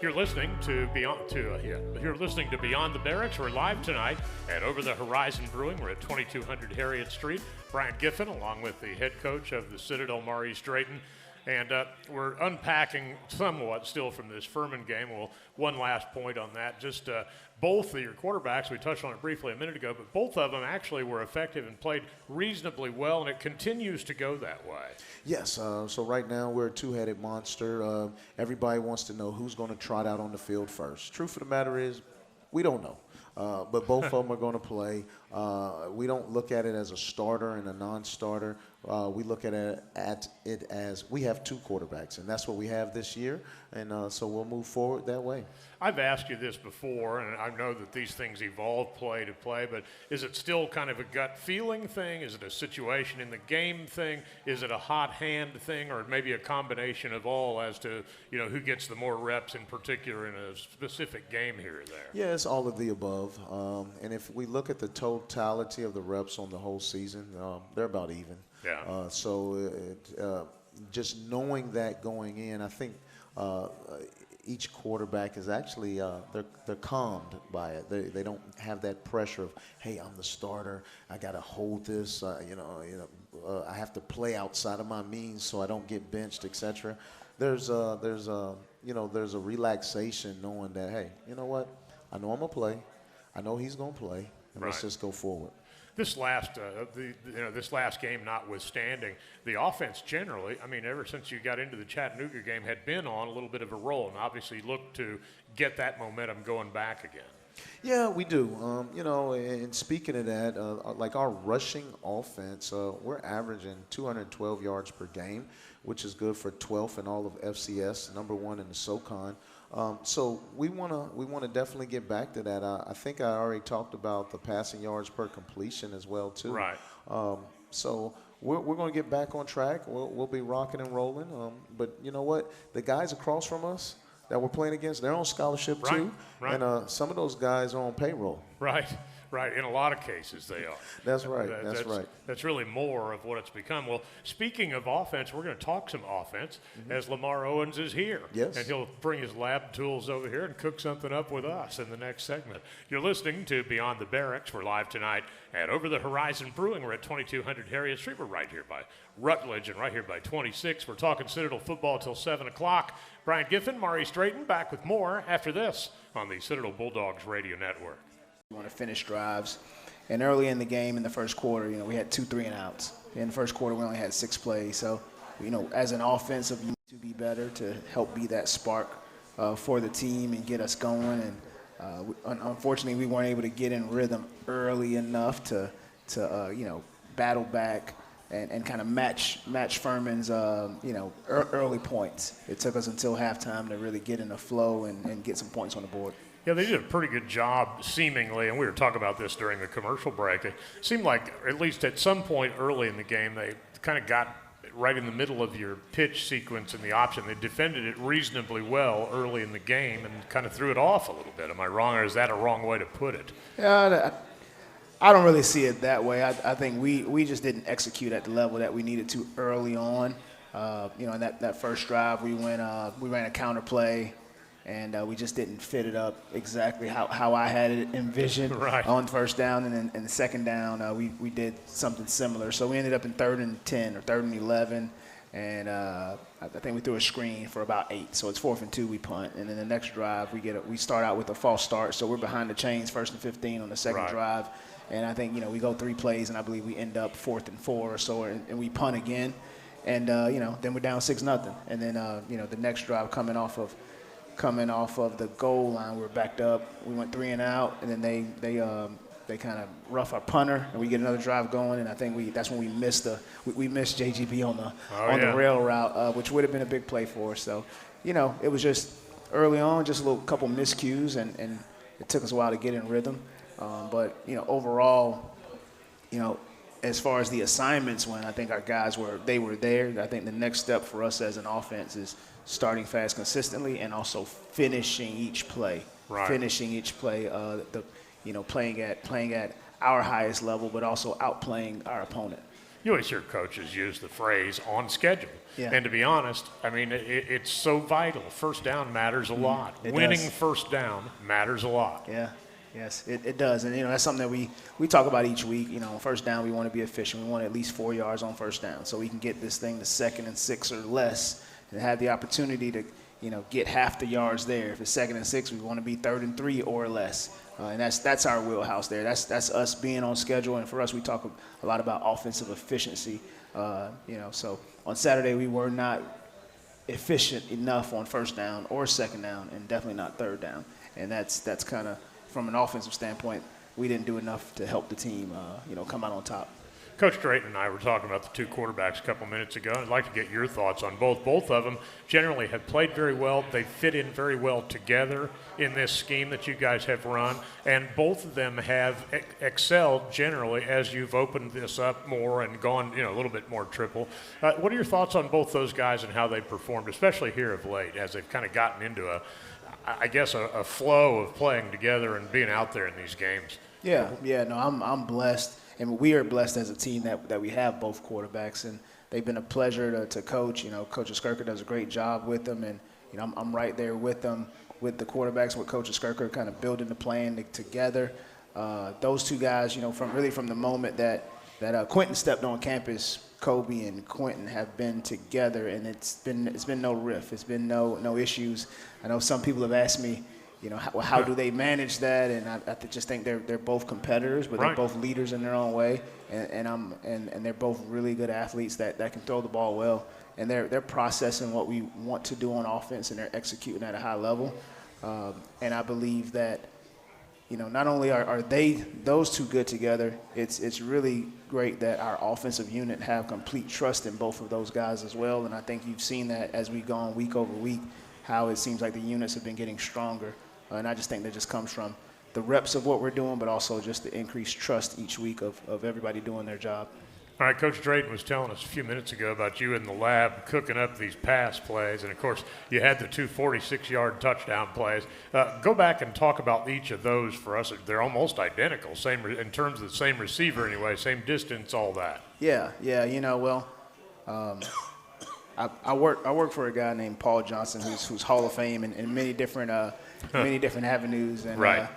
You're listening to Beyond the Barracks. We're live tonight at Over the Horizon Brewing. We're at 2200 Harriet Street. Brian Giffen, along with the head coach of the Citadel, Maurice Drayton. And we're unpacking somewhat still from this Furman game. Well, one last point on that. Just both of your quarterbacks, we touched on it briefly a minute ago, but both of them actually were effective and played reasonably well, and it continues to go that way. Yes, so right now we're a two-headed monster. Everybody wants to know who's going to trot out on the field first. Truth of the matter is, we don't know. But both of them are going to play. We don't look at it as a starter and a non-starter. We look at it as we have two quarterbacks, and that's what we have this year, and so we'll move forward that way. I've asked you this before, and I know that these things evolve play to play, but is it still kind of a gut feeling thing? Is it a situation in the game thing? Is it a hot hand thing, or maybe a combination of all as to, who gets the more reps in particular in a specific game here or there? Yeah, it's all of the above. And if we look at the totality of the reps on the whole season, they're about even. Yeah. Just knowing that going in, I think each quarterback is actually they're calmed by it. They don't have that pressure of, hey, I'm the starter. I got to hold this. I have to play outside of my means so I don't get benched, etc. There's a relaxation knowing that, hey, you know what? I know I'm gonna play. I know he's gonna play, and let's just go forward. This last game notwithstanding, the offense generally, ever since you got into the Chattanooga game, had been on a little bit of a roll, and obviously looked to get that momentum going back again. Yeah, we do. And speaking of that, like our rushing offense, we're averaging 212 yards per game, which is good for 12th in all of FCS, number one in the SoCon. So we want to definitely get back to that. I think I already talked about the passing yards per completion as well too. Right. So we're going to get back on track. We'll be rocking and rolling. But you know what? The guys across from us that we're playing against, they're on scholarship too. Right. And some of those guys are on payroll. Right. In a lot of cases, they are. That's right. That's right. That's really more of what it's become. Well, speaking of offense, we're going to talk some offense as Lamar Owens is here. Yes. And he'll bring his lab tools over here and cook something up with us in the next segment. You're listening to Beyond the Barracks. We're live tonight at Over the Horizon Brewing. We're at 2200 Harriet Street. We're right here by Rutledge and right here by 26. We're talking Citadel football till 7 o'clock. Brian Giffen, Maurice Drayton, back with more after this on the Citadel Bulldogs Radio Network. We want to finish drives. And early in the game, in the first quarter, we had 2 3-and-outs. In the first quarter, we only had 6 plays. So, as an offensive, you need to be better to help be that spark for the team and get us going. And unfortunately, we weren't able to get in rhythm early enough to battle back and kind of match Furman's, early points. It took us until halftime to really get in the flow and get some points on the board. Yeah, they did a pretty good job, seemingly, and we were talking about this during the commercial break. It seemed like, at least at some point early in the game, they kind of got right in the middle of your pitch sequence and the option. They defended it reasonably well early in the game and kind of threw it off a little bit. Am I wrong, or is that a wrong way to put it? Yeah, I don't really see it that way. I think we just didn't execute at the level that we needed to early on. In that first drive, we ran a counter play. And we just didn't fit it up exactly how I had it envisioned on first down. And then in the second down, we did something similar. So we ended up in 3rd and 10 or 3rd and 11. And I think we threw a screen for about 8. So it's 4th and 2, we punt. And then the next drive, we start out with a false start. So we're behind the chains, 1st and 15 on the second drive. And I think, we go 3 plays, and I believe we end up 4th and 4 or so, and we punt again. And, then we're down 6-0. And then, the next drive coming off of the goal line, we're backed up. We went 3-and-out, and then they kind of rough our punter, and we get another drive going. And I think that's when we missed JGB on the rail route, which would have been a big play for us. So, it was just early on, just a couple miscues, and it took us a while to get in rhythm. But overall, as far as the assignments went, I think our guys were there. I think the next step for us as an offense is starting fast consistently and also finishing each play. Finishing each play, playing at our highest level, but also outplaying our opponent. You always hear coaches use the phrase "on schedule," Yeah. and to be honest, I mean it's so vital. First down matters a lot. It Winning does. first down matters a lot. Yeah. Yes, it does. And, that's something that we talk about each week. First down, we want to be efficient. We want at least 4 yards on first down so we can get this thing to 2nd and 6 or less and have the opportunity to, get half the yards there. If it's 2nd and 6, we want to be 3rd and 3 or less. And that's our wheelhouse there. That's us being on schedule. And for us, we talk a lot about offensive efficiency. So on Saturday, we were not efficient enough on first down or 2nd down and definitely not 3rd down. And that's kind of, from an offensive standpoint, we didn't do enough to help the team, come out on top. Coach Drayton and I were talking about the two quarterbacks a couple minutes ago. I'd like to get your thoughts on both. Both of them generally have played very well. They fit in very well together in this scheme that you guys have run, and both of them have excelled generally as you've opened this up more and gone, a little bit more triple. What are your thoughts on both those guys and how they performed, especially here of late, as they've kind of gotten into a flow of playing together and being out there in these games? Yeah, no, I'm blessed, and we are blessed as a team that we have both quarterbacks, and they've been a pleasure to coach. Coach Skirker does a great job with them, and I'm right there with them, with the quarterbacks, with Coach Skirker, kind of building the plan together. Those two guys, from the moment that Quentin stepped on campus, Kobe and Quentin have been together, and it's been no riff. It's been no issues. I know some people have asked me, how do they manage that? And I just think they're both competitors, but they're both leaders in their own way, and they're both really good athletes that can throw the ball well, and they're processing what we want to do on offense, and they're executing at a high level. And I believe that, not only are those two good together, it's really great that our offensive unit have complete trust in both of those guys as well. And I think you've seen that as we've gone week over week, how it seems like the units have been getting stronger. And I just think that just comes from the reps of what we're doing, but also just the increased trust each week of everybody doing their job. All right, Coach Drayton was telling us a few minutes ago about you in the lab cooking up these pass plays, and, of course, you had the two 46-yard touchdown plays. Go back and talk about each of those for us. They're almost identical, same in terms of the same receiver anyway, same distance, all that. Yeah, I work for a guy named Paul Johnson, who's Hall of Fame in many different avenues, and right.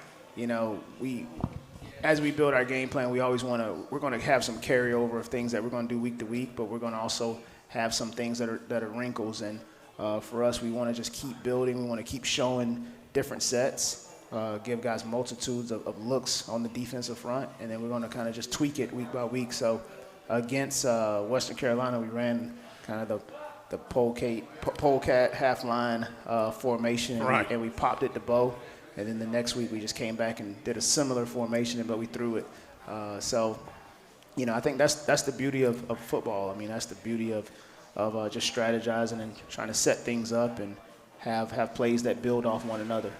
As we build our game plan, we're going to have some carryover of things that we're going to do week to week, but we're going to also have some things that are wrinkles. And for us, we want to just keep building. We want to keep showing different sets, give guys multitudes of looks on the defensive front, and then we're going to kind of just tweak it week by week. So against Western Carolina, we ran kind of the polecat half line formation, right. and we popped it to Bo. And then the next week we just came back and did a similar formation, but we threw it. So, I think that's the beauty of football. I mean, that's the beauty of just strategizing and trying to set things up and have plays that build off one another.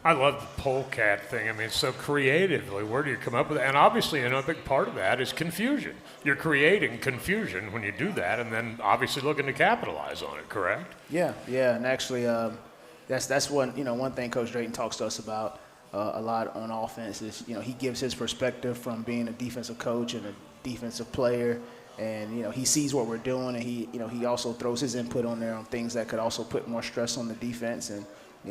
I love the polecat thing. I mean, so creatively, where do you come up with that? And obviously, a big part of that is confusion. You're creating confusion when you do that, and then obviously looking to capitalize on it, correct? Yeah, and actually that's one thing Coach Drayton talks to us about a lot on offense is, he gives his perspective from being a defensive coach and a defensive player, and, he sees what we're doing, and he also throws his input on there on things that could also put more stress on the defense. And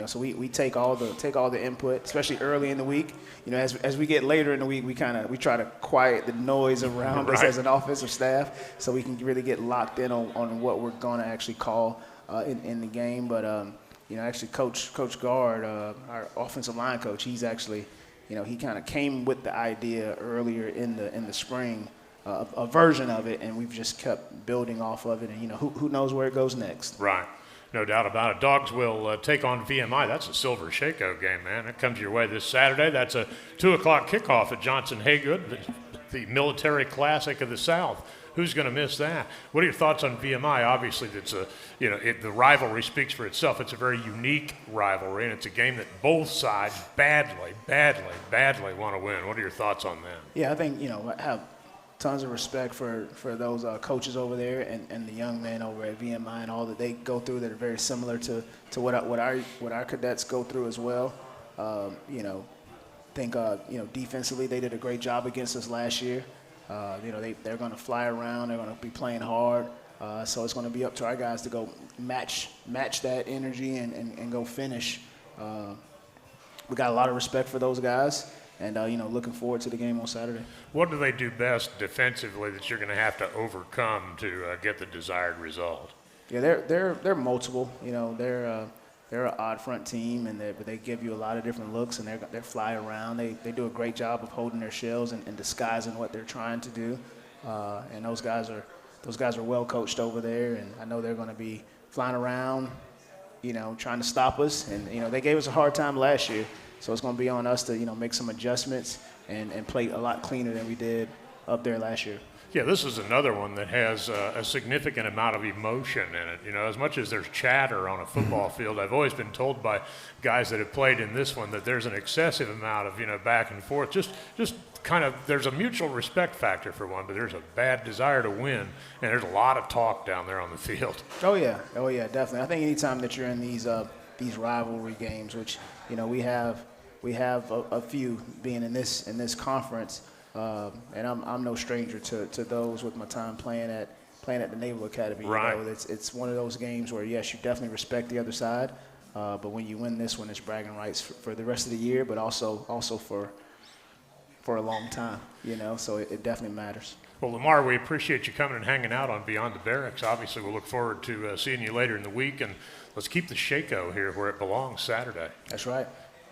so we take all the input, especially early in the week. As we get later in the week, we try to quiet the noise around us as an offensive staff, so we can really get locked in on what we're going to actually call in the game. But actually, Coach Guard, our offensive line coach, he's actually, he kind of came with the idea earlier in the spring, a version of it, and we've just kept building off of it. And who knows where it goes next? Right. No doubt about it. Dogs will take on VMI. That's a Silver Shako game, man. It comes your way this Saturday. That's a 2 o'clock kickoff at Johnson Haygood, the military classic of the South. Who's going to miss that? What are your thoughts on VMI? Obviously, the rivalry speaks for itself. It's a very unique rivalry, and it's a game that both sides badly want to win. What are your thoughts on that? Yeah, I think, I have tons of respect for those coaches over there and the young men over at VMI and all that they go through that are very similar to what our cadets go through as well. Think defensively they did a great job against us last year. They're going to fly around. They're going to be playing hard. So it's going to be up to our guys to go match that energy and go finish. We got a lot of respect for those guys, and looking forward to the game on Saturday. What do they do best defensively that you're going to have to overcome to get the desired result? Yeah, they're multiple. They're an odd front team, but they give you a lot of different looks, and they fly around. They do a great job of holding their shells and disguising what they're trying to do. And those guys are well coached over there, and I know they're going to be flying around, trying to stop us. And they gave us a hard time last year, so it's going to be on us to make some adjustments and play a lot cleaner than we did up there last year. Yeah, this is another one that has a significant amount of emotion in it. As much as there's chatter on a football field, I've always been told by guys that have played in this one that there's an excessive amount of, back and forth. Just kind of, there's a mutual respect factor for one, but there's a bad desire to win, and there's a lot of talk down there on the field. Oh yeah, definitely. I think anytime that you're in these rivalry games, which we have a few being in this conference. And I'm no stranger to those with my time playing at the Naval Academy. Right. It's one of those games where, yes, you definitely respect the other side, but when you win this one, it's bragging rights for the rest of the year, but also for a long time. So it definitely matters. Well, Lamar, we appreciate you coming and hanging out on Beyond the Barracks. Obviously, we'll look forward to seeing you later in the week, and let's keep the Shako here where it belongs Saturday. That's right.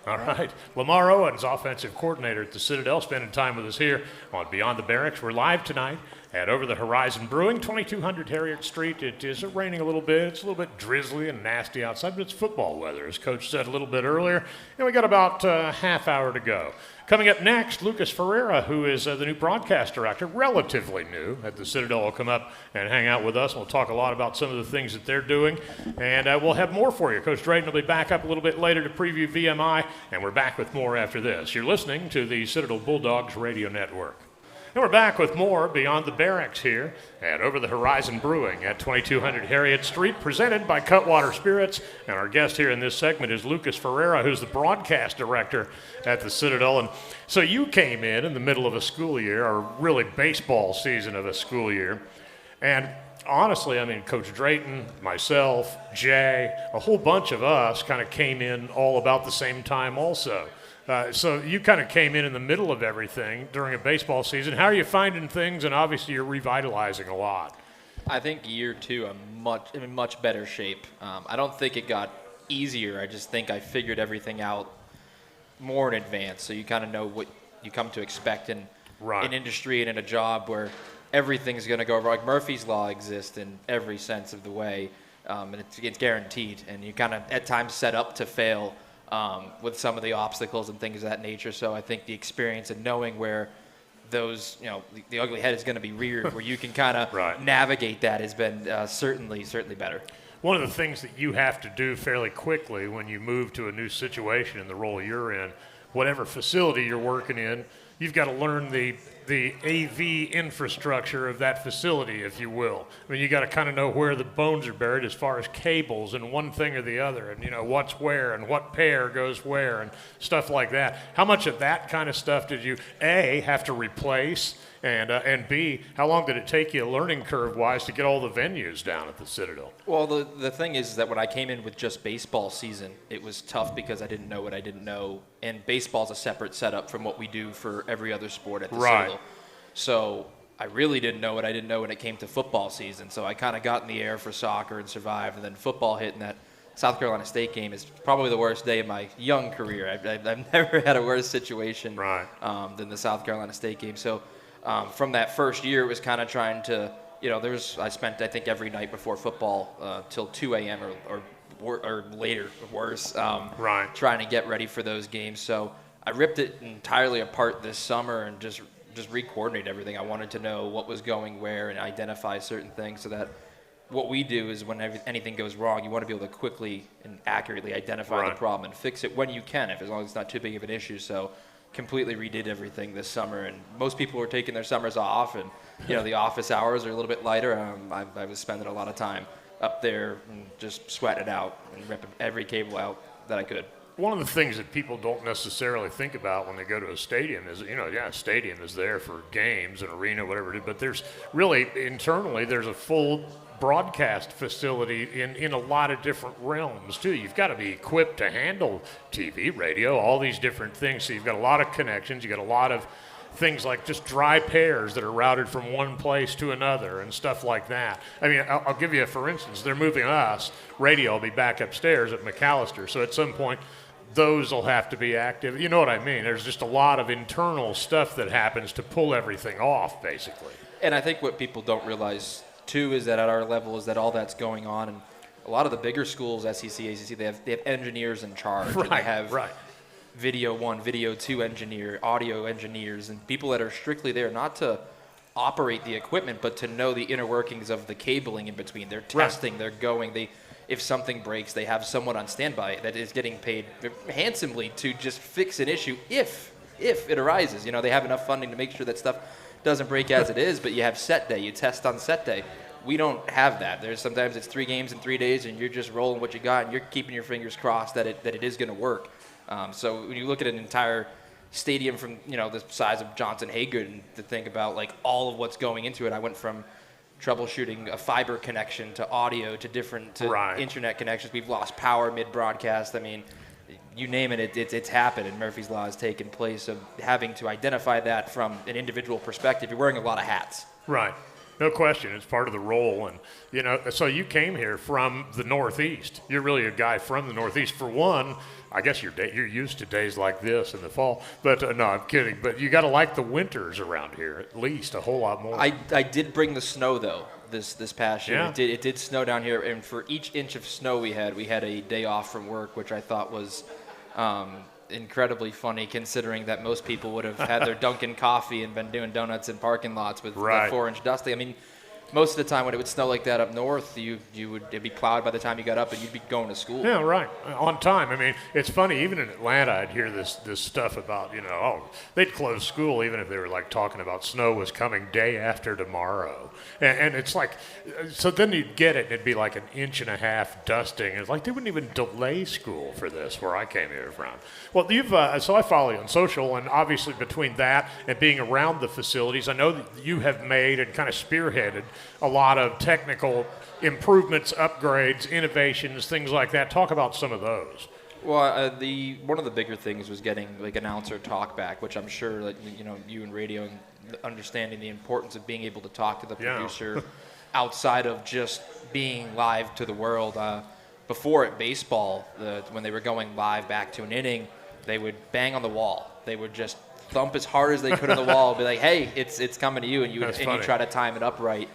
All right. Lamar Owens, offensive coordinator at the Citadel, spending time with us here on Beyond the Barracks. We're live tonight at Over the Horizon Brewing, 2200 Harriet Street. It is raining a little bit. It's a little bit drizzly and nasty outside, but it's football weather, as Coach said a little bit earlier. And we got about a half hour to go. Coming up next, Lucas Ferreira, who is the new broadcast director, relatively new at the Citadel, will come up and hang out with us. We'll talk a lot about some of the things that they're doing, and we'll have more for you. Coach Drayton will be back up a little bit later to preview VMI, and we're back with more after this. You're listening to the Citadel Bulldogs Radio Network. And we're back with more Beyond the Barracks here at Over the Horizon Brewing at 2200 Harriet Street, presented by Cutwater Spirits. And our guest here in this segment is Lucas Ferreira, who's the broadcast director at the Citadel. And so you came in the middle of a school year, or really baseball season of a school year. And honestly, Coach Drayton, myself, Jay, a whole bunch of us kind of came in all about the same time also. So you kind of came in the middle of everything during a baseball season. How are you finding things? And obviously you're revitalizing a lot. I think year two, I'm in much better shape. I don't think it got easier. I just think I figured everything out more in advance. So you kind of know what you come to expect in an industry and in a job where everything's going to go wrong. Like Murphy's Law exists in every sense of the way, and it's guaranteed. And you kind of at times set up to fail. With some of the obstacles and things of that nature. So I think the experience and knowing where those, the ugly head is going to be reared, where you can kind of navigate that has been certainly better. One of the things that you have to do fairly quickly when you move to a new situation in the role you're in, whatever facility you're working in, you've got to learn the AV infrastructure of that facility, if you will. You got to kind of know where the bones are buried as far as cables and one thing or the other, and what's where and what pair goes where and stuff like that. How much of that kind of stuff did you A, have to replace, and B, how long did it take you learning curve-wise to get all the venues down at the Citadel? Well, the thing is that when I came in with just baseball season, it was tough because I didn't know what I didn't know, and baseball's a separate setup from what we do for every other sport at the Citadel. So I really didn't know what I didn't know when it came to football season, so I kind of got in the air for soccer and survived, and then football hit, and that South Carolina State game is probably the worst day of my young career. I've never had a worse situation than the South Carolina State game. So from that first year, it was kind of trying to, I spent, I think, every night before football till 2 a.m. or later, worse, trying to get ready for those games. So I ripped it entirely apart this summer and just re-coordinate everything. I wanted to know what was going where and identify certain things so that what we do is when anything goes wrong, you want to be able to quickly and accurately identify the problem and fix it when you can, as long as it's not too big of an issue. So completely redid everything this summer, and most people were taking their summers off, and the office hours are a little bit lighter. I was spending a lot of time up there and just sweating it out and ripping every cable out that I could. one of the things that people don't necessarily think about when they go to a stadium is, a stadium is there for games, an arena, whatever it is, but there's really, internally, there's a full broadcast facility in a lot of different realms, too. You've got to be equipped to handle TV, radio, all these different things. So you've got a lot of connections. You've got a lot of things like just dry pairs that are routed from one place to another and stuff like that. I mean, I'll give you for instance, they're moving us. Radio will be back upstairs at McAllister. So at some point, those will have to be active. You know what I mean? There's just a lot of internal stuff that happens to pull everything off, basically. And I think what people don't realize, too, is that at our level is that all that's going on. And a lot of the bigger schools, SEC, ACC, they have engineers in charge. Right, and they have right. Video 1, Video 2 engineer, audio engineers, and people that are strictly there not to operate the equipment, but to know the inner workings of the cabling in between. They're testing, they're going. If something breaks, they have someone on standby that is getting paid handsomely to just fix an issue if it arises. They have enough funding to make sure that stuff doesn't break as it is, but you have set day. You test on set day. We don't have that. Sometimes it's 3 games in 3 days, and you're just rolling what you got, and you're keeping your fingers crossed that it is going to work. So when you look at an entire stadium from the size of Johnson Haygood, and to think about like all of what's going into it, I went from troubleshooting a fiber connection to audio to different internet connections. We've lost power mid-broadcast. I mean, you name it, it's happened, and Murphy's Law has taken place of having to identify that from an individual perspective. You're wearing a lot of hats. Right. No question. It's part of the role. And, so you came here from the Northeast. You're really a guy from the Northeast. For one, I guess you're used to days like this in the fall. But, no, I'm kidding. But you got to like the winters around here, at least, a whole lot more. I did bring the snow, though, this past year. Yeah. It did snow down here. And for each inch of snow we had a day off from work, which I thought was incredibly funny, considering that most people would have had their Dunkin' coffee and been doing donuts in parking lots with that 4-inch dusting. I mean, most of the time when it would snow like that up north, it'd be plowed by the time you got up and you'd be going to school. Yeah, right. On time. I mean, it's funny, even in Atlanta, I'd hear this stuff about, they'd close school even if they were like talking about snow was coming day after tomorrow. And it's like, so then you'd get it and it'd be like 1.5 inches dusting. And it's like they wouldn't even delay school for this where I came here from. Well, so I follow you on social, and obviously between that and being around the facilities, I know that you have made and kind of spearheaded a lot of technical improvements, upgrades, innovations, things like that. Talk about some of those. Well, one of the bigger things was getting like announcer talk back, which I'm sure that you in radio and understanding the importance of being able to talk to the producer outside of just being live to the world. Before at baseball, when they were going live back to an inning, they would bang on the wall. They would just thump as hard as they could on the wall, be like, "Hey, it's coming to you," and you try to time it up right.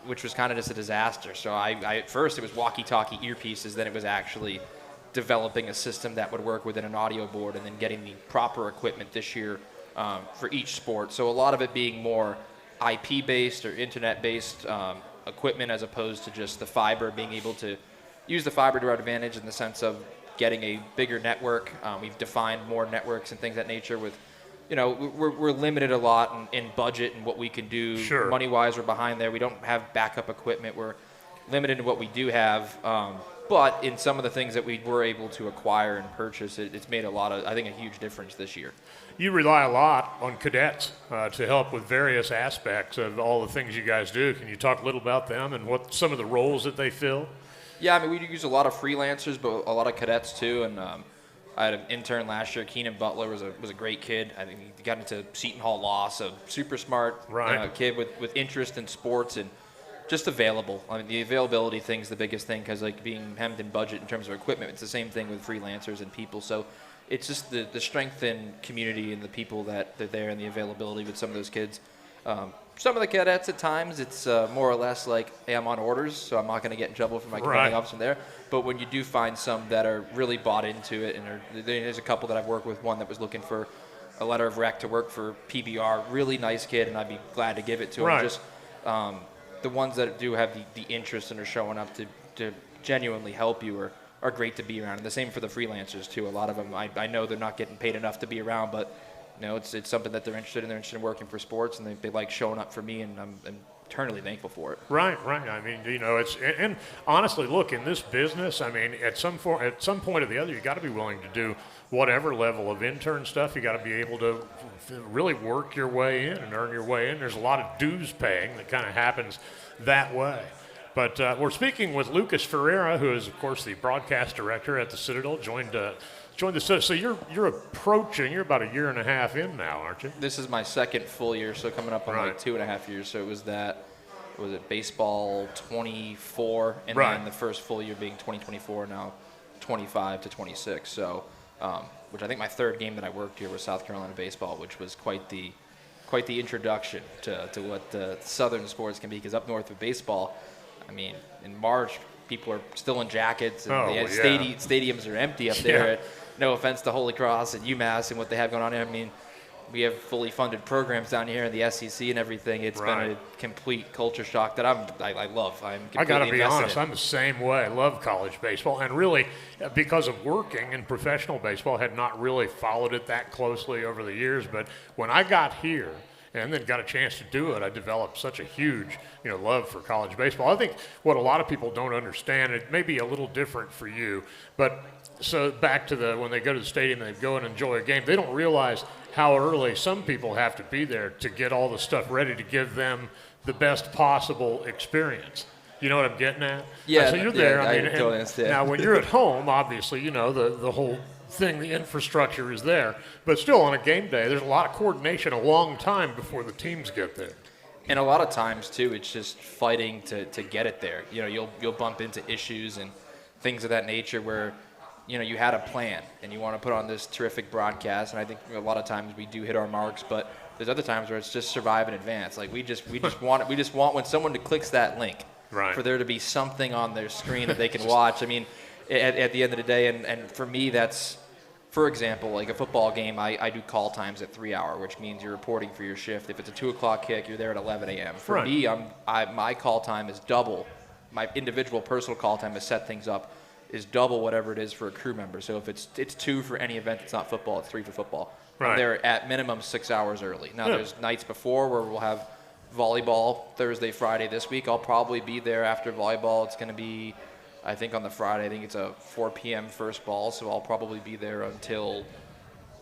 Which was kind of just a disaster. So I at first it was walkie-talkie earpieces, then it was actually developing a system that would work within an audio board, and then getting the proper equipment this year for each sport. So a lot of it being more IP-based or internet-based equipment, as opposed to just the fiber, being able to use the fiber to our advantage in the sense of getting a bigger network. We've defined more networks and things of that nature with, we're limited a lot in budget and what we can do. Sure. Money-wise, we're behind there. We don't have backup equipment. We're limited in what we do have. But in some of the things that we were able to acquire and purchase, it's made a huge difference this year. You rely a lot on cadets to help with various aspects of all the things you guys do. Can you talk a little about them and what some of the roles that they fill? Yeah, I mean, we use a lot of freelancers, but a lot of cadets too. And I had an intern last year. Keenan Butler was a great kid. I think he got into Seton Hall Law, so super smart kid with interest in sports and just available. I mean, the availability thing's the biggest thing, because like being hemmed in budget in terms of equipment, it's the same thing with freelancers and people. So it's just the strength in community and the people that they're there, and the availability with some of those kids. Some of the cadets at times, it's more or less like, hey, I'm on orders, so I'm not going to get in trouble for my commanding officer from there. But when you do find some that are really bought into it, and there's a couple that I've worked with, one that was looking for a letter of rec to work for PBR, really nice kid, and I'd be glad to give it to him. Just the ones that do have the interest and are showing up to genuinely help you are great to be around. And the same for the freelancers, too. A lot of them, I know they're not getting paid enough to be around, but it's something that they're interested in. They're interested in working for sports, and they like showing up for me, and eternally thankful for it. Right. I mean, and honestly, look, in this business, I mean, at some point or the other, you got to be willing to do whatever level of intern stuff. You got to be able to really work your way in and earn your way in. There's a lot of dues paying that kind of happens that way. But we're speaking with Lucas Ferreira, who is, of course, the broadcast director at the Citadel, joined the Citadel. So you're about a year and a half in now, aren't you? This is my second full year, so coming up on like 2.5 years. So was it baseball 24, and then the first full year being 2024, now 25 to 26. So, which I think my third game that I worked here was South Carolina baseball, which was quite the introduction to what Southern sports can be. Because up north of baseball, I mean, in March, people are still in jackets, and stadiums are empty up there. No offense to Holy Cross and UMass and what they have going on here. I mean, we have fully funded programs down here in the SEC and everything. It's been a complete culture shock that I love. I got to be honest, I'm the same way. I love college baseball, and really, because of working in professional baseball, had not really followed it that closely over the years. But when I got here and then got a chance to do it, I developed such a huge, love for college baseball. I think what a lot of people don't understand, it may be a little different for you, but so back to when they go to the stadium and they go and enjoy a game, they don't realize how early some people have to be there to get all the stuff ready to give them the best possible experience. You know what I'm getting at? Yeah. So you're there. I totally understand. Now, when you're at home, obviously, the whole thing, the infrastructure is there. But still, on a game day, there's a lot of coordination a long time before the teams get there. And a lot of times, too, it's just fighting to get it there. You'll bump into issues and things of that nature where you had a plan and you want to put on this terrific broadcast, and I think a lot of times we do hit our marks, but there's other times where it's just survive in advance. Like we just want when someone clicks that link for there to be something on their screen that they can watch. I mean, at the end of the day, and for me, that's, for example, like a football game, I do call times at 3 hour, which means you're reporting for your shift. If it's a 2 o'clock kick, you're there at 11 a.m. For me, my call time is double. My individual personal call time to set things up is double whatever it is for a crew member. So if it's 2 for any event that's not football, it's 3 for football. I'm there at minimum 6 hours early. Now, there's nights before where we'll have volleyball Thursday, Friday this week. I'll probably be there after volleyball. It's going to be, I think on the Friday, I think it's a 4 p.m. first ball, so I'll probably be there until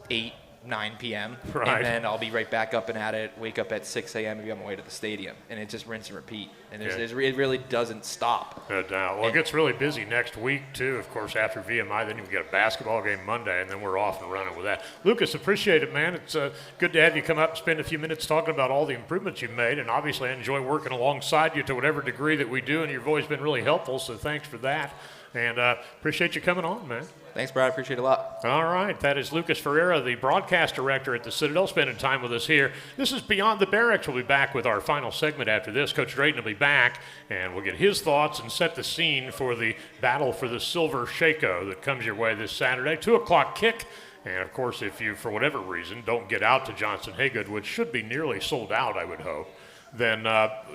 8, 9 p.m. And then I'll be right back up and at it, wake up at 6 a.m. and be on my way to the stadium. And it just rinse and repeat. And it really doesn't stop. No doubt. Well, it gets really busy next week, too. Of course, after VMI, then you get a basketball game Monday, and then we're off and running with that. Lucas, appreciate it, man. It's good to have you come up and spend a few minutes talking about all the improvements you've made. And obviously, I enjoy working alongside you to whatever degree that we do, and you've always been really helpful, so thanks for that. And appreciate you coming on, man. Thanks, Brad. Appreciate it a lot. All right. That is Lucas Ferreira, the broadcast director at the Citadel, spending time with us here. This is Beyond the Barracks. We'll be back with our final segment after this. Coach Drayton will be back, and we'll get his thoughts and set the scene for the battle for the Silver Shako that comes your way this Saturday. 2 o'clock kick. And, of course, if you, for whatever reason, don't get out to Johnson-Haygood, which should be nearly sold out, I would hope, then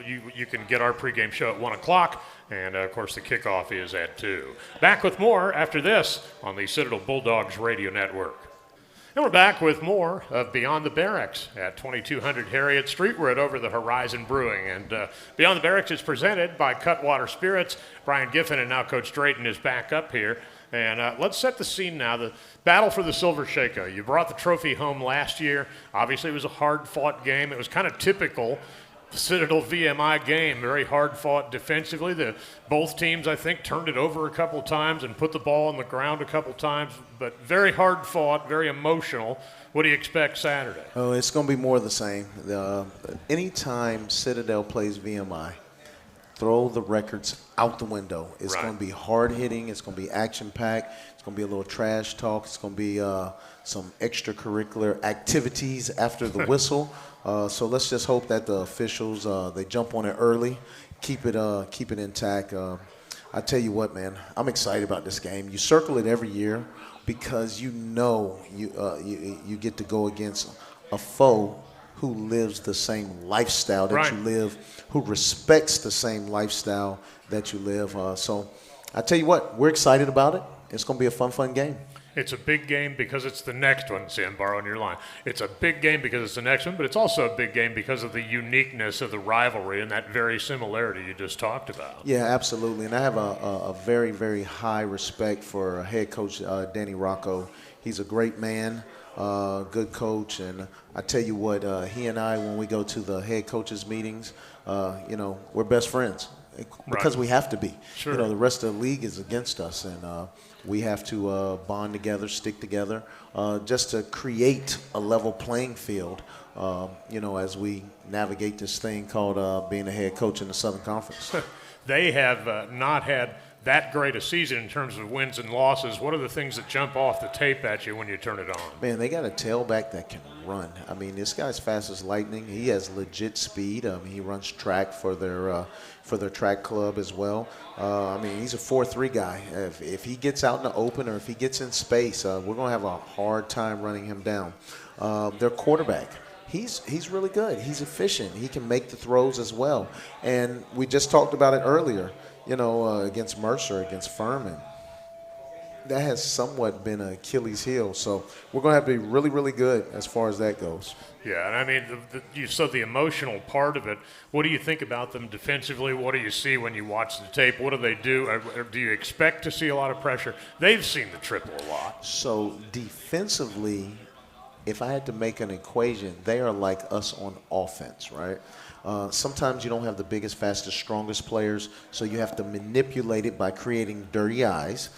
you can get our pregame show at 1 o'clock. And, of course, the kickoff is at 2. Back with more after this on the Citadel Bulldogs Radio Network. And we're back with more of Beyond the Barracks at 2200 Harriet Street. We're at Over the Horizon Brewing. And Beyond the Barracks is presented by Cutwater Spirits. Brian Giffen and now Coach Drayton is back up here. And let's set the scene now. The battle for the Silver Shako. You brought the trophy home last year. Obviously, it was a hard-fought game. It was kind of typical Citadel VMI game, very hard fought defensively. Both teams, I think, turned it over a couple times and put the ball on the ground a couple times, but very hard fought, very emotional. What do you expect Saturday? Oh, it's going to be more of the same. Anytime Citadel plays VMI, throw the records out the window. It's going to be hard hitting. It's going to be action packed. It's going to be a little trash talk. It's going to be some extracurricular activities after the whistle. So let's just hope that the officials they jump on it early, keep it intact. I tell you what, man, I'm excited about this game. You circle it every year because you get to go against a foe who lives the same lifestyle that you live, who respects the same lifestyle that you live. So I tell you what, we're excited about it. It's going to be a fun game. It's a big game because it's the next one, Sam, borrowing your line. It's a big game because it's the next one, but it's also a big game because of the uniqueness of the rivalry and that very similarity you just talked about. Yeah, absolutely. And I have a very, very high respect for head coach Danny Rocco. He's a great man, good coach. And I tell you what, he and I, when we go to the head coaches meetings, we're best friends because we have to be. Sure. The rest of the league is against us. And we have to bond together, stick together, just to create a level playing field, as we navigate this thing called being a head coach in the Southern Conference. They have not had that great a season in terms of wins and losses. What are the things that jump off the tape at you when you turn it on? Man, they got a tailback that can run. I mean, this guy's fast as lightning. He has legit speed. He runs track for their track club as well. He's a 4-3 guy. If he gets out in the open or if he gets in space, we're going to have a hard time running him down. Their quarterback, he's really good. He's efficient. He can make the throws as well. And we just talked about it earlier, against Mercer, against Furman. That has somewhat been an Achilles heel. So we're going to have to be really, really good as far as that goes. Yeah, and I mean, you said the emotional part of it. What do you think about them defensively? What do you see when you watch the tape? What do they do? Or do you expect to see a lot of pressure? They've seen the triple a lot. So defensively, if I had to make an equation, they are like us on offense, right? Sometimes you don't have the biggest, fastest, strongest players, so you have to manipulate it by creating dirty eyes.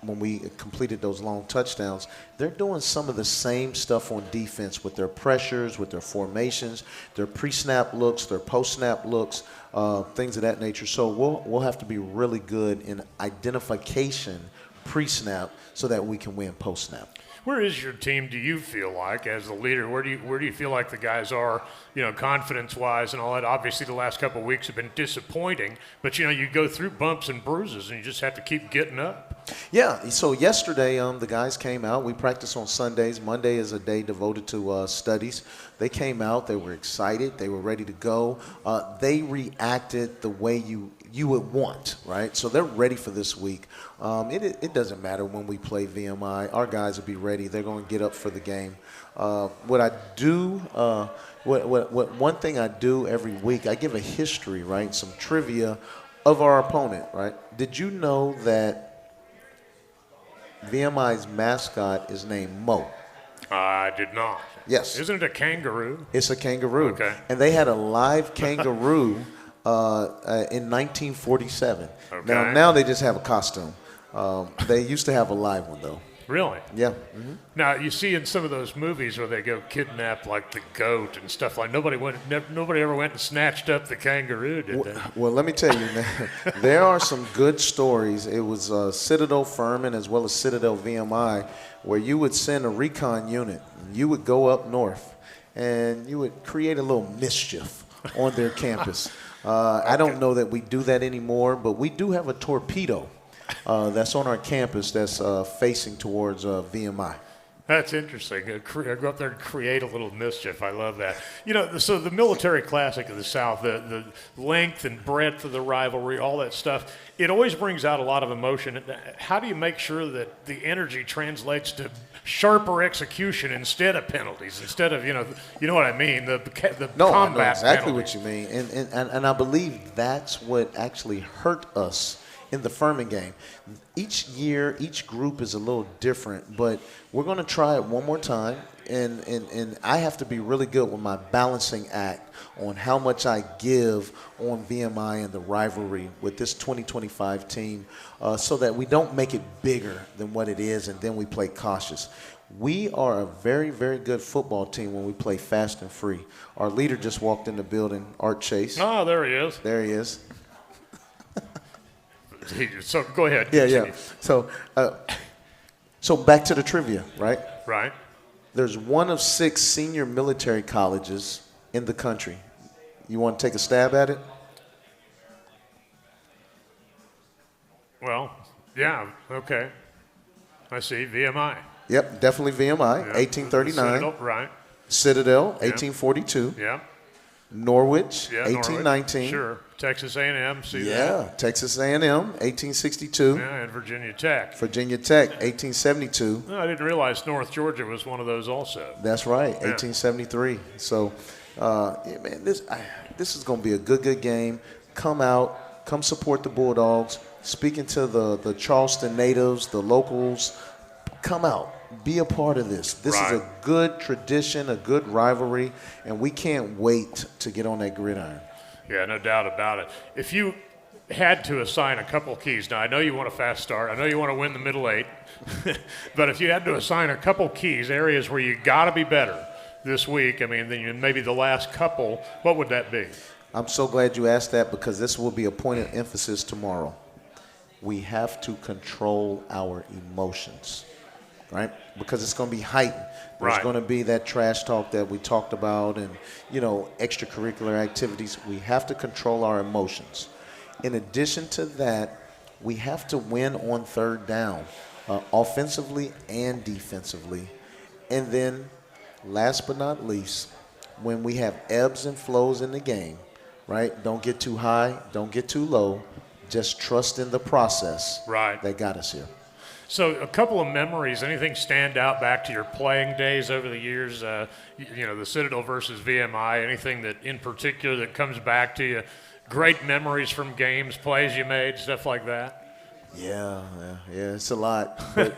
When we completed those long touchdowns, they're doing some of the same stuff on defense with their pressures, with their formations, their pre-snap looks, their post-snap looks, things of that nature. So we'll have to be really good in identification pre-snap so that we can win post-snap. Where is your team, do you feel like, as the leader? Where do you feel like the guys are, confidence-wise and all that? Obviously, the last couple of weeks have been disappointing, but, you go through bumps and bruises, and you just have to keep getting up. Yeah, so yesterday the guys came out. We practice on Sundays. Monday is a day devoted to studies. They came out. They were excited. They were ready to go. They reacted the way you would want, right? So they're ready for this week. It doesn't matter when we play VMI. Our guys will be ready. They're going to get up for the game. What I do, one thing I do every week, I give a history, right? Some trivia of our opponent, right? Did you know that VMI's mascot is named Mo? I did not. Yes. Isn't it a kangaroo? It's a kangaroo. Okay. And they had a live kangaroo in 1947. Okay. Now they just have a costume. They used to have a live one, though. Really? Yeah. Mm-hmm. Now, you see in some of those movies where they go kidnap, like, the goat and stuff like nobody ever went and snatched up the kangaroo, did they? Well, let me tell you, man, there are some good stories. It was Citadel Furman as well as Citadel VMI where you would send a recon unit. You would go up north, and you would create a little mischief on their campus. I don't know that we do that anymore, but we do have a torpedo that's on our campus that's facing towards VMI. That's interesting. Go up there and create a little mischief. I love that. So the military classic of the South, the length and breadth of the rivalry, all that stuff, it always brings out a lot of emotion. How do you make sure that the energy translates to sharper execution instead of penalties, instead of, you know what I mean, the No, combat I know exactly penalties. what you mean. And I believe that's what actually hurt us in the Furman game. Each year, each group is a little different, but we're going to try it one more time, and I have to be really good with my balancing act on how much I give on VMI and the rivalry with this 2025 team so that we don't make it bigger than what it is and then we play cautious. We are a very, very good football team when we play fast and free. Our leader just walked in the building, Art Chase. Oh, there he is. There he is. So go ahead. Yeah. Continue. So back to the trivia, right? Right. There's one of 6 senior military colleges in the country. You want to take a stab at it? Well, yeah, okay. I see, VMI. Yep, definitely VMI, Yeah. 1839. Citadel, right. Citadel, 1842. Yeah. Norwich, Yeah, 1819. Sure. Texas A&M, see that. Yeah, Texas A&M, 1862. Yeah, and Virginia Tech. Virginia Tech, 1872. No, I didn't realize North Georgia was one of those also. That's right, 1873. So, man, this is going to be a good game. Come out, come support the Bulldogs. Speaking to the Charleston natives, the locals, come out. Be a part of this. This is a good tradition, a good rivalry, and we can't wait to get on that gridiron. Yeah, no doubt about it. If you had to assign a couple keys, now I know you want a fast start, I know you want to win the middle eight, but if you had to assign a couple keys, areas where you got to be better this week, I mean, then maybe the last couple, what would that be? I'm so glad you asked that because this will be a point of emphasis tomorrow. We have to control our emotions. Right? Because it's going to be heightened. There's going to be that trash talk that we talked about and, extracurricular activities. We have to control our emotions. In addition to that, we have to win on third down, offensively and defensively. And then, last but not least, when we have ebbs and flows in the game, right? Don't get too high, don't get too low. Just trust in the process that got us here. So a couple of memories, anything stand out back to your playing days over the years, the Citadel versus VMI, anything that in particular that comes back to you, great memories from games, plays you made, stuff like that? Yeah, it's a lot, but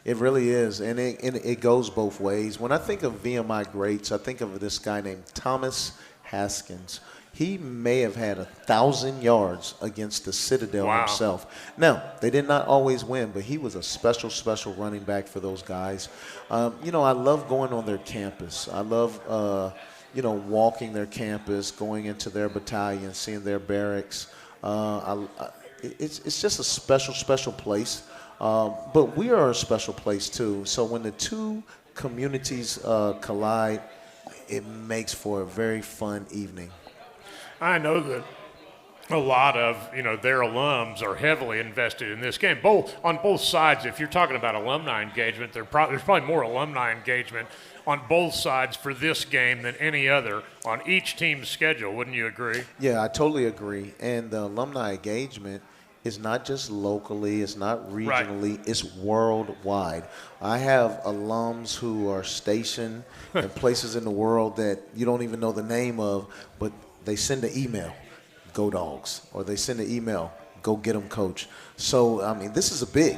it really is, and it goes both ways. When I think of VMI greats, I think of this guy named Thomas Haskins. He may have had 1,000 yards against the Citadel himself. Now, they did not always win, but he was a special running back for those guys. I love going on their campus. I love, walking their campus, going into their battalion, seeing their barracks. It's just a special place. But we are a special place, too. So when the two communities collide, it makes for a very fun evening. I know that a lot of their alums are heavily invested in this game. On both sides. If you're talking about alumni engagement, there's probably more alumni engagement on both sides for this game than any other on each team's schedule. Wouldn't you agree? Yeah, I totally agree. And the alumni engagement is not just locally, it's not regionally, it's worldwide. I have alums who are stationed in places in the world that you don't even know the name of, but they send an email, go Dogs, or they send an email, go get them, coach. So, I mean, this is big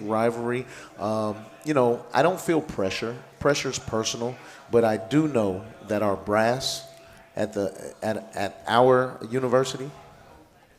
rivalry. I don't feel pressure. Pressure's personal, but I do know that our brass at our university,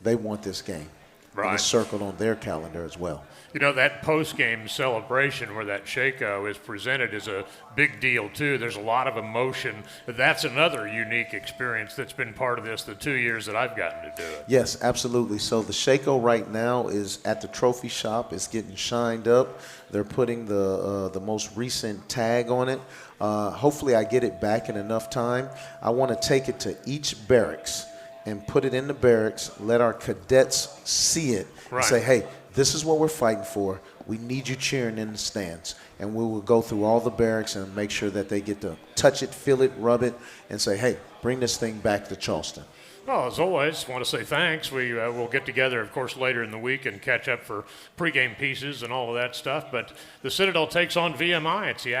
they want this game. And it's circled on their calendar as well. That post-game celebration where that Shako is presented is a big deal, too. There's a lot of emotion. That's another unique experience that's been part of this the 2 years that I've gotten to do it. Yes, absolutely. So the Shako right now is at the trophy shop. It's getting shined up. They're putting the most recent tag on it. Hopefully I get it back in enough time. I want to take it to each barracks and put it in the barracks, let our cadets see it, and say, hey, this is what we're fighting for. We need you cheering in the stands. And we will go through all the barracks and make sure that they get to touch it, feel it, rub it, and say, hey, bring this thing back to Charleston. Well, as always, want to say thanks. We will get together, of course, later in the week and catch up for pregame pieces and all of that stuff. But the Citadel takes on VMI. It's the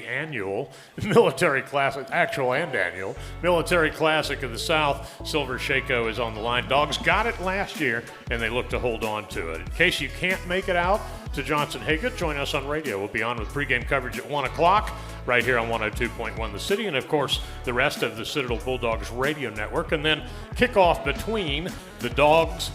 annual military classic, military classic of the South. Silver Shako is on the line. Dogs got it last year, and they look to hold on to it. In case you can't make it out to Johnson-Hagood, join us on radio. We'll be on with pregame coverage at 1 o'clock right here on 102.1 The City, and, of course, the rest of the Citadel Bulldogs radio network. And then kickoff between the Dogs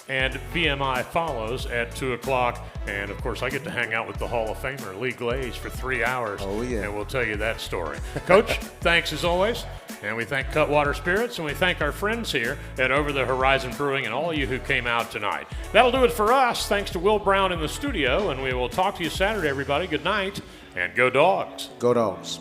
and VMI follows at 2 o'clock. And, of course, I get to hang out with the Hall of Famer, Lee Glaze, for 3 hours. Oh, yeah. And we'll tell you that story. Coach, thanks as always. And we thank Cutwater Spirits, and we thank our friends here at Over the Horizon Brewing and all of you who came out tonight. That'll do it for us. Thanks to Will Brown in the studio, and we will talk to you Saturday, everybody. Good night, and go Dogs. Go Dogs.